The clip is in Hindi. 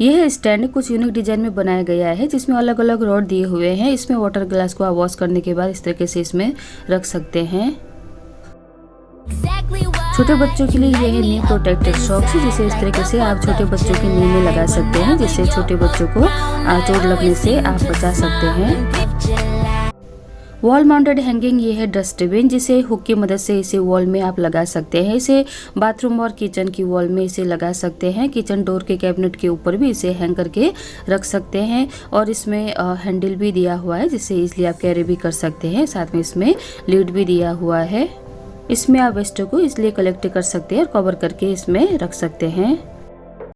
यह स्टैंड कुछ यूनिक डिजाइन में बनाया गया है, जिसमें अलग अलग रॉड दिए हुए हैं। इसमें वाटर ग्लास को आप वॉश करने के बाद इस तरीके से इसमें रख सकते हैं। छोटे बच्चों के लिए यह है नी प्रोटेक्टेड सॉक्स, जिसे इस तरीके से आप छोटे बच्चों की नी में लगा सकते हैं, जिससे छोटे बच्चों को चोट लगने से आप बचा सकते हैं। वॉल माउंटेड हैंगिंग ये है डस्टबिन, जिसे हुक की मदद से इसे वॉल में आप लगा सकते हैं। इसे बाथरूम और किचन की वॉल में इसे लगा सकते हैं। किचन डोर के कैबिनेट के ऊपर भी इसे हैंग करके रख सकते हैं। और इसमें हैंडल भी दिया हुआ है, जिससे इसलिए आप कैरी भी कर सकते हैं। साथ में इसमें लीड भी दिया हुआ है। इसमें आप वेस्ट को इसलिए कलेक्ट कर सकते हैं और कवर करके इसमें रख सकते हैं।